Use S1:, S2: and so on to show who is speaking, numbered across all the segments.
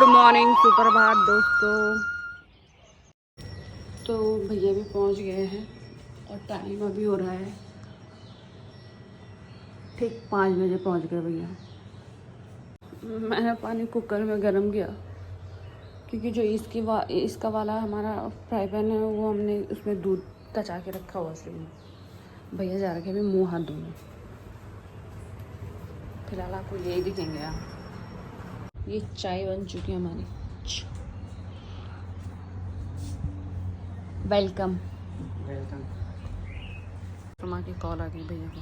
S1: Good morning, सुप्रभात दोस्तों। तो भैया भी पहुंच गए हैं और टाइम अभी हो रहा है ठीक 5 बजे पहुंच गए भैया। मैंने पानी कुकर में गर्म किया क्योंकि जो इसका वाला हमारा फ्राई पैन है वो हमने उसमें दूध तचा के रखा हुआ इसलिए भैया जा रखे अभी मुँह हाथ धोने। फिलहाल आपको यही दिखेंगे आप। ये चाय बन चुकी है हमारी। Welcome welcome. माँ की कॉल आ गई भैया को।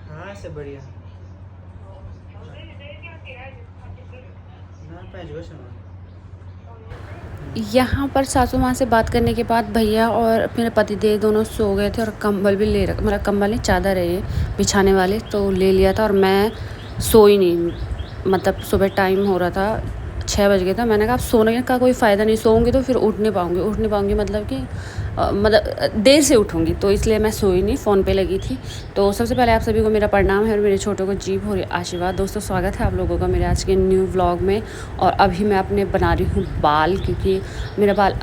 S2: हाँ से बढ़िया
S1: यहाँ पर सासू माँ से बात करने के बाद भैया और मेरे पतिदेव दोनों सो गए थे और कंबल भी ले रखा, मतलब कंबल नहीं चादर है ये बिछाने वाले, तो ले लिया था और मैं सोई नहीं। मतलब सुबह टाइम हो रहा था 6 बज गया था। मैंने कहा अब सोने का कोई फ़ायदा नहीं, सोऊंगी तो फिर उठ नहीं पाऊँगी मतलब कि मतलब देर से उठूँगी, तो इसलिए मैं सोई नहीं, फ़ोन पे लगी थी। तो सबसे पहले आप सभी को मेरा प्रणाम है और मेरे छोटों को जी भर आशीर्वाद। दोस्तों स्वागत है आप लोगों का मेरे आज के न्यू व्लॉग में। और अभी मैं अपने बना रही हूँ बाल, क्योंकि मेरे बाल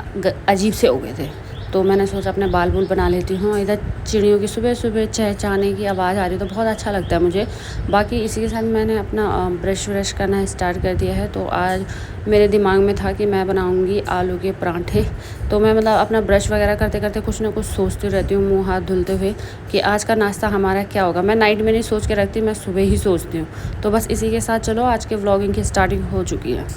S1: अजीब से हो गए थे, तो मैंने सोचा अपने बाल बूल बना लेती हूँ। इधर चिड़ियों की सुबह सुबह चहचहाने की आवाज़ आ रही है तो बहुत अच्छा लगता है मुझे। बाकी इसी के साथ मैंने अपना ब्रश व्रश करना स्टार्ट कर दिया है। तो आज मेरे दिमाग में था कि मैं बनाऊँगी आलू के पराठे। तो मैं मतलब अपना ब्रश वगैरह करते करते कुछ ना कुछ सोचती रहती हूँ, मुँह हाथ धुलते हुए कि आज का नाश्ता हमारा क्या होगा। मैं नाइट में नहीं सोच के रखती, मैं सुबह ही सोचती हूँ। तो बस इसी के साथ चलो आज के व्लॉगिंग की स्टार्टिंग हो चुकी है।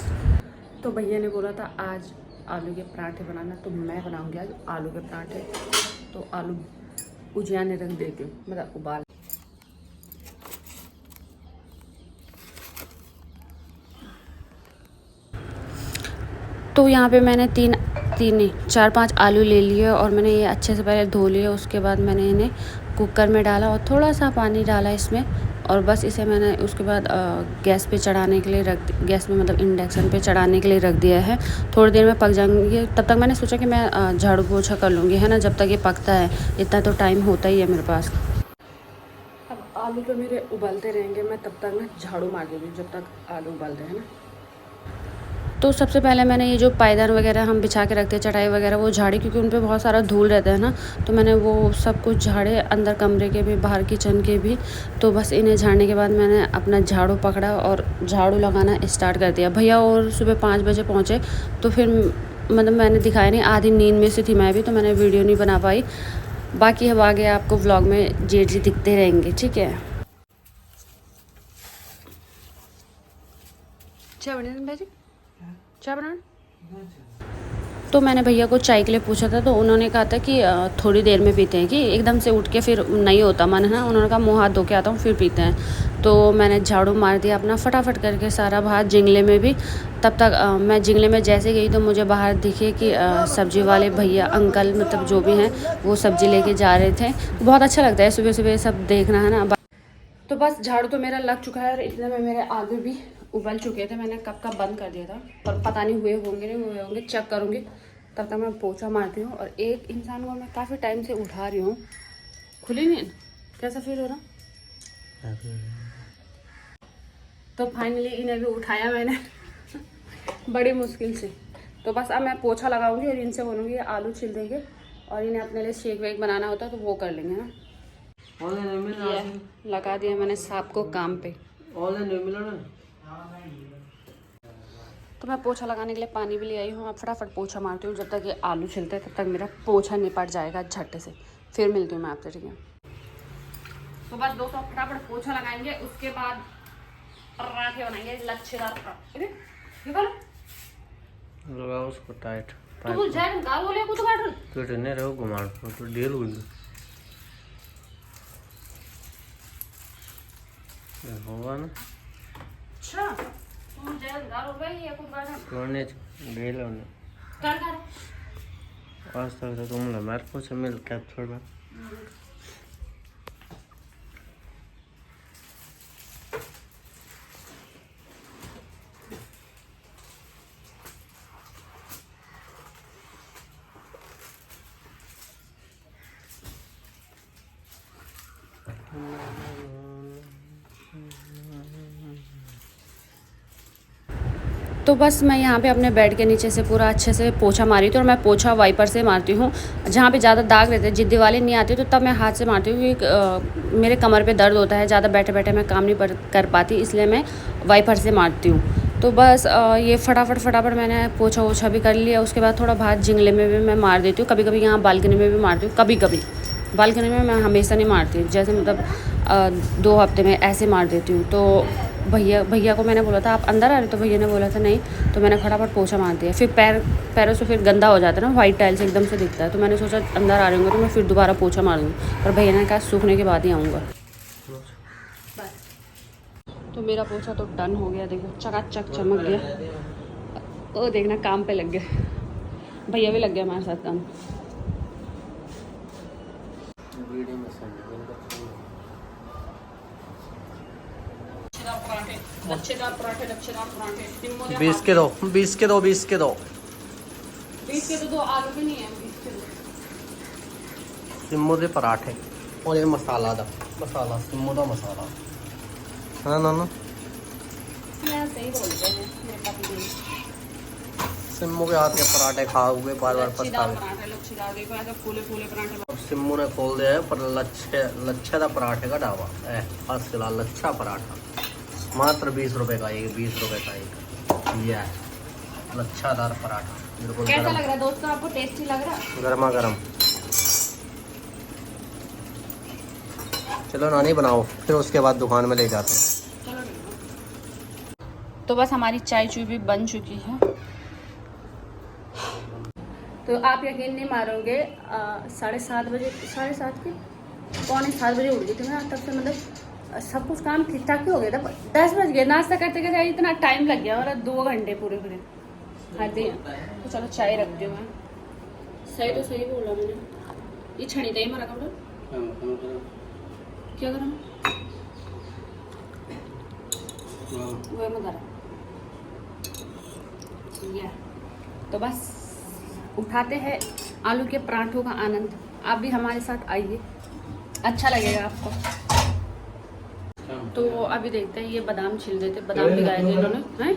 S1: तो भैया ने बोला था आज आलू के पराठे बनाना, तो मैं बनाऊंगी आज आलू के पराठे। तो आलू उजियाने रख देती हूँ, मतलब उबाल। तो यहाँ पे मैंने तीन नहीं 4-5 आलू ले लिए और मैंने ये अच्छे से पहले धो लिए। उसके बाद मैंने इन्हें कुकर में डाला और थोड़ा सा पानी डाला इसमें, और बस इसे मैंने उसके बाद गैस पे चढ़ाने के लिए गैस में मतलब इंडक्शन पे चढ़ाने के लिए रख दिया है। थोड़ी देर में पक जाएंगे, तब तक मैंने सोचा कि मैं झाड़ू पोछा कर लूँगी, है ना, जब तक ये पकता है। इतना तो टाइम होता ही है मेरे पास। अब आलू तो मेरे उबलते रहेंगे, मैं तब तक ना झाड़ू मार दूँगी जब तक आलू उबलते हैं ना। तो सबसे पहले मैंने ये जो पायदान वगैरह हम बिछा के रखते हैं, चटाई वगैरह, वो झाड़ी, क्योंकि उन पे बहुत सारा धूल रहता है ना। तो मैंने वो सब कुछ झाड़े, अंदर कमरे के भी, बाहर किचन के भी। तो बस इन्हें झाड़ने के बाद मैंने अपना झाड़ू पकड़ा और झाड़ू लगाना स्टार्ट कर दिया। भैया और सुबह 5 बजे पहुँचे, तो फिर मतलब मैंने दिखाया नहीं, आधी नींद में से थी मैं भी, तो मैंने वीडियो नहीं बना पाई। बाकी अब आगे आपको व्लॉग में जेठ जी दिखते रहेंगे, ठीक है। क्या बने भाई, क्या बना? तो मैंने भैया को चाय के लिए पूछा था, तो उन्होंने कहा था कि थोड़ी देर में पीते हैं, कि एकदम से उठ के फिर नहीं होता मन, है ना। उन्होंने कहा मुँह हाथ धो के आता हूँ फिर पीते हैं। तो मैंने झाड़ू मार दिया अपना फटाफट करके सारा बाहर, जिंगले में भी। तब तक मैं जिंगले में जैसे गई तो मुझे बाहर दिखे कि सब्जी वाले भैया अंकल, मतलब जो भी हैं, वो सब्जी लेके जा रहे थे। बहुत अच्छा लगता है सुबह सुबह सब देखना, है ना। तो बस झाड़ू तो मेरा लग चुका है और इतने में मेरे आलू भी उबल चुके थे। मैंने कब का बंद कर दिया था, पर पता नहीं हुए होंगे नहीं हुए होंगे, चेक करूँगी। तब तक मैं पोछा मारती हूँ। और एक इंसान को मैं काफ़ी टाइम से उठा रही हूँ, खुली नहीं, कैसा फील हो रहा? तो फाइनली इन्हें भी उठाया मैंने बड़ी मुश्किल से। तो बस अब मैं पोछा लगाऊंगी और इनसे बोलूँगी आलू छिल देंगे, और इन्हें अपने लिए शेक वेक बनाना होता है तो वो कर लेंगे ना। लगा दिया मैंने सांप को काम पे। तो मैं पोछा लगाने के लिए पानी भी ले आई हूँ। अब फटाफट पोछा मारती हूँ, जब तक ये आलू छिलते हैं तब तक मेरा पोछा निपट जाएगा झट से। फिर मिलती हूँ मैं आपसे, ठीक है। तो बस दोस्तों फटाफट पोछा लगाएंगे, उसके बाद पराठे बनाएंगे लच्छेदार पराठे।
S2: लगाओ उसको टाइट।
S1: तू जाए गाल बोले कुछ काटन
S2: तो नहीं रहो घुमाड़ तो ढील हुई होगा ना।
S1: अच्छा तू जाए गाल हो गई या कुछ काटन
S2: सोने ढील होने
S1: कर कर
S2: आज तक तो तुम मेरे को से मिल कैप्चर में
S1: तो बस मैं यहाँ पे अपने बेड के नीचे से पूरा अच्छे से पोछा मारी थी, और मैं पोछा वाइपर से मारती हूँ। जहाँ पे ज़्यादा दाग रहते हैं, जिद्दी वाले नहीं आते, तो तब मैं हाथ से मारती हूँ, क्योंकि मेरे कमर पे दर्द होता है, ज़्यादा बैठे बैठे मैं काम नहीं कर पाती, इसलिए मैं वाइपर से मारती हूँ। तो बस ये फटाफट मैंने पोछा वोछा भी कर लिया। उसके बाद थोड़ा बाहर जिंगले में भी मैं मार देती हूँ, कभी कभी यहाँ बालकनी में भी मारती हूँ, कभी कभी। बालकनी में मैं हमेशा नहीं मारती, जैसे मतलब 2 हफ्ते में ऐसे मार देती हूँ। तो भैया को मैंने बोला था आप अंदर आ रहे, तो भैया ने बोला था नहीं, तो मैंने फटाफट पोछा मार दिया। फिर पैरों से फिर गंदा हो जाता है ना, वाइट टाइल से एकदम से दिखता है, तो मैंने सोचा अंदर आ रहे होंगे तो मैं फिर दोबारा पोछा मारूंगी, पर भैया ने कहा सूखने के बाद ही आऊँगा। तो मेरा पोछा तो डन हो गया, देखो चकाचक चमक गया। ओ देखना काम पे लग गया, भैया भी लग गया हमारे साथ काम।
S2: वीडियो में
S1: लच्छेदार पराठे
S2: 20 के दो 20 के दो 20 के दो
S1: 20 के तो 2 आलू भी नहीं है, 20 के दो
S2: सिम्मो दे पराठे और ये मसाला सिम्मो दा मसाला है ना
S1: यार, सही बोलते हैं मेरे पति जी।
S2: सिम्मो के हाथ के पराठे खाओगे बार पछताओगे।
S1: लच्छेदार देखो ऐसे फूले पराठे।
S2: सिम्मू ने खोल दिया है पर लच्छे का पराठे का ढाबा फर्स्ट क्लास लच्छा पराठा, मात्र 20 रुपए का एक, 20 रुपए का एक। ये है लच्छादार पराठा, बिल्कुल
S1: कैसा लग रहा है दोस्तों, आपको टेस्टी लग रहा है?
S2: गर्मा गर्म। चलो नानी बनाओ, फिर उसके बाद दुकान में ले जाते हैं।
S1: चलो। तो बस हमारी चाय चूई भी बन चुकी है। तो आप यकीन नहीं मारोगे, 7:30 बजे, 7:30 के 7:45 बजे उठ गई थी मैं। तब से मतलब सब कुछ काम ठीक ठाक ही हो गया था, 10 बज गए। नाश्ता करते करते इतना टाइम लग गया, और 2 घंटे पूरे खाते हैं। तो चलो चाय रखती हूँ मैं। सही तो सही बोला मैंने। ये छड़ी दही मारा कपड़ा क्या करूँ, वो मैं करा। तो बस उठाते हैं आलू के पराठों का आनंद। आप भी हमारे साथ आइए, अच्छा लगेगा आपको। तो अभी देखते हैं, ये बादाम छिल देते, बादाम भिगाए थे इन्होंने हैं।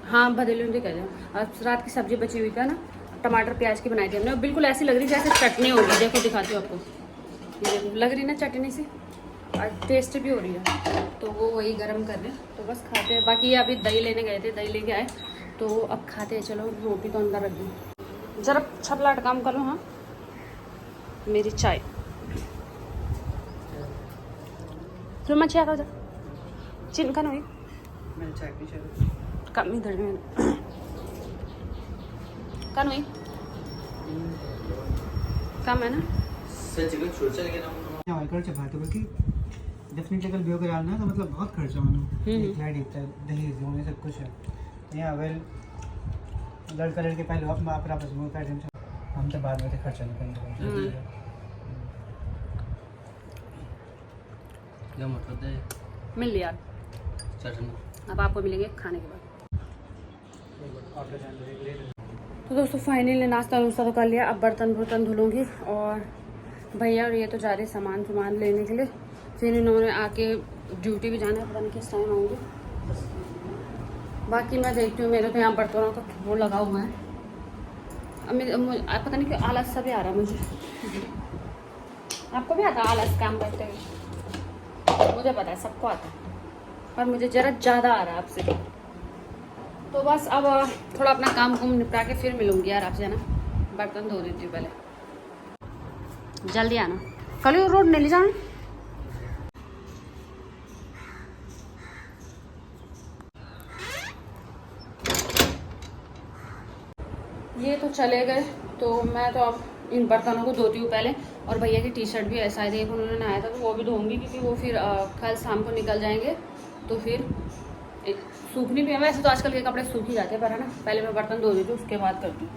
S1: हाँ भदेलू कह रहे हैं। और रात की सब्जी बची हुई था ना, टमाटर प्याज की बनाई थी हमने, बिल्कुल ऐसी लग रही जैसे चटनी होगी। देखो दिखाती हूँ आपको, ये देखो लग रही ना चटनी सी, और टेस्ट भी हो रही है। तो वो वही गरम कर रहे हैं, तो बस खाते हैं। बाकी ये अभी दही लेने गए थे, दही लेके आए, तो अब खाते हैं। चलो रोटी तो अंदर रख दूँ, जरा छपलाट काम कर लो। हाँ मेरी चाय फिर मैं चाय चिनका नहीं कम इधर में कम है ना
S3: डेफिनेटली अगर बियो कराल ना तो मतलब बहुत खर्चा होना फ्लाइट इतना दही होने सब कुछ है यहाँ वेल लड़का लड़के पहले आप आपस में कर दें, हम तो बाद में खर्चा निकल
S2: क्या मतलब है
S1: मिल लिया।
S2: चटनी
S1: अब आपको मिलेंगे खाने के बाद। तो दोस्तों फाइनली नाश्ता नुश्ता तो कर लिया, अब बर्तन धुलूँगी। और भैया और ये तो जा रहे सामान लेने के लिए, फिर इन्होंने आके ड्यूटी भी जाना है, पता नहीं किस टाइम आऊँगी। बाकी मैं देखती हूँ, मेरे तो यहाँ बर्तनों का वो लगा हुआ है। अब पता नहीं क्यों आलस सा भी आ रहा है मुझे। आपको भी आता है आलस काम करते हुए? मुझे पता है, सबको आता है, पर मुझे ज़रा ज़्यादा आ रहा है आपसे। तो बस अब थोड़ा अपना काम निपटा के फिर मिलूँगी यार आपसे, है ना। बर्तन धो देती हूँ पहले, जल्दी आना, कल रोड नहीं ले जाना। ये तो चले गए, तो मैं तो अब इन बर्तनों को धोती हूँ पहले। और भैया की टी-शर्ट भी ऐसा ही उन्होंने नहाया था, तो वो भी धोऊंगी, क्योंकि वो फिर कल शाम को निकल जाएंगे, तो फिर सूखनी भी है। वैसे तो आजकल के कपड़े सूख ही जाते हैं, पर है ना, पहले मैं बर्तन धो देती हूँ, उसके बाद करती हूँ।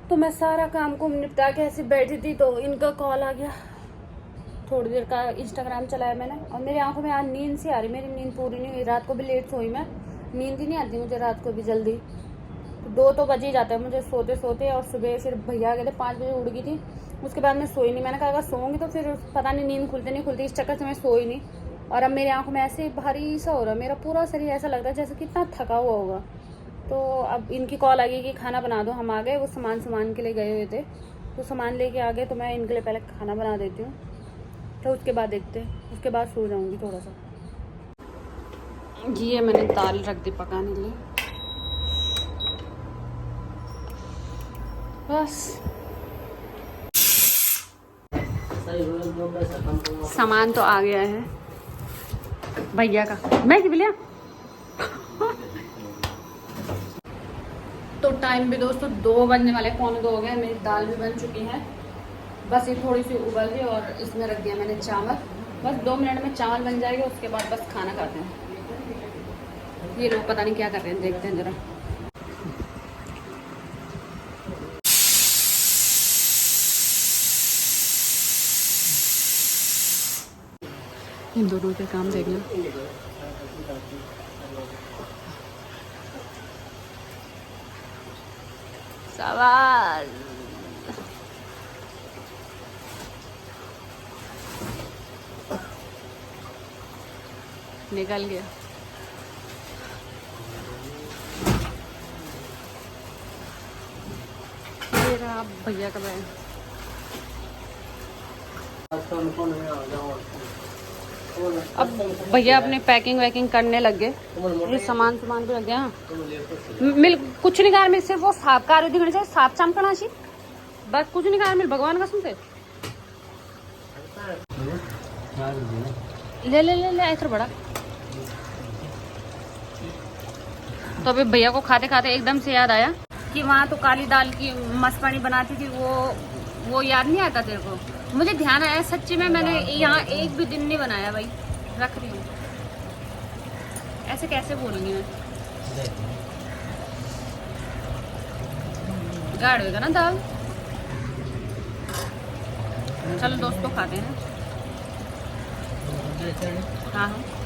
S1: तो मैं सारा काम को निपटा के ऐसे बैठी थी, तो इनका कॉल आ गया। थोड़ी देर का इंस्टाग्राम चलाया मैंने, और मेरी आंखों में आज नींद सी आ रही, मेरी नींद पूरी नहीं हुई। रात को भी लेट सोई मैं, नींद ही नहीं आती मुझे रात को भी जल्दी। तो 2 तो बज ही जाते हैं मुझे सोते सोते। और सुबह फिर भैया गए थे, 5 बजे उड़ गई थी। उसके बाद मैं सोई नहीं। मैंने कहा अगर सोऊंगी तो फिर पता नहीं नींद खुलते नहीं खुलती, इस चक्कर से मैं सोई नहीं। और अब मेरी आंखों में ऐसे भारी सा हो रहा है, मेरा पूरा शरीर ऐसा लगता है जैसे कितना थका हुआ होगा। तो अब इनकी कॉल आ गई कि खाना बना दो। हम आ गए, वो सामान के लिए गए हुए थे, तो सामान लेके आ गए। तो मैं इनके लिए पहले खाना बना देती हूँ, तो उसके बाद देखते हैं, उसके बाद सो जाऊँगी थोड़ा सा। ये मैंने दाल रख दी पकाने के लिए, बस। सामान तो आ गया है भैया का। मैं कि लिया तो टाइम भी दोस्तों 2 बजने वाले, 1:45 हो गए। मेरी दाल भी बन चुकी है, बस ये थोड़ी सी उबल गई और इसमें रख दिया मैंने चावल। बस 2 मिनट में चावल बन जाएगा, उसके बाद बस खाना खाते हैं। ये लोग पता नहीं क्या कर रहे हैं, देखते हैं जरा। इन दोनों के काम देख लो। सवाल निकल गया। ये रहा भैया का बैग। अब भैया अपने पैकिंग वैकिंग करने लग गए। ये सामान भी लग गया। मिल कुछ नहीं कहा मिल, सिर्फ वो साफ कार दिखने चाहिए, साफ चाम करना चाहिए, बस कुछ नहीं कहा मिल। भगवान कसम से ले ले ले ले ऐसा बड़ा। तो अभी भैया को खाते खाते एकदम से याद आया कि वहाँ तो काली दाल की मस्तानी बनाती थी, वो याद नहीं आता तेरे को? मुझे ध्यान आया सच्ची में, मैंने यहाँ एक भी दिन नहीं बनाया भाई। रख रही हूँ, ऐसे कैसे बोलूँगी मैं? गाढ़ होगा ना दाल। चलो दोस्तों खाते हैं। हाँ हाँ।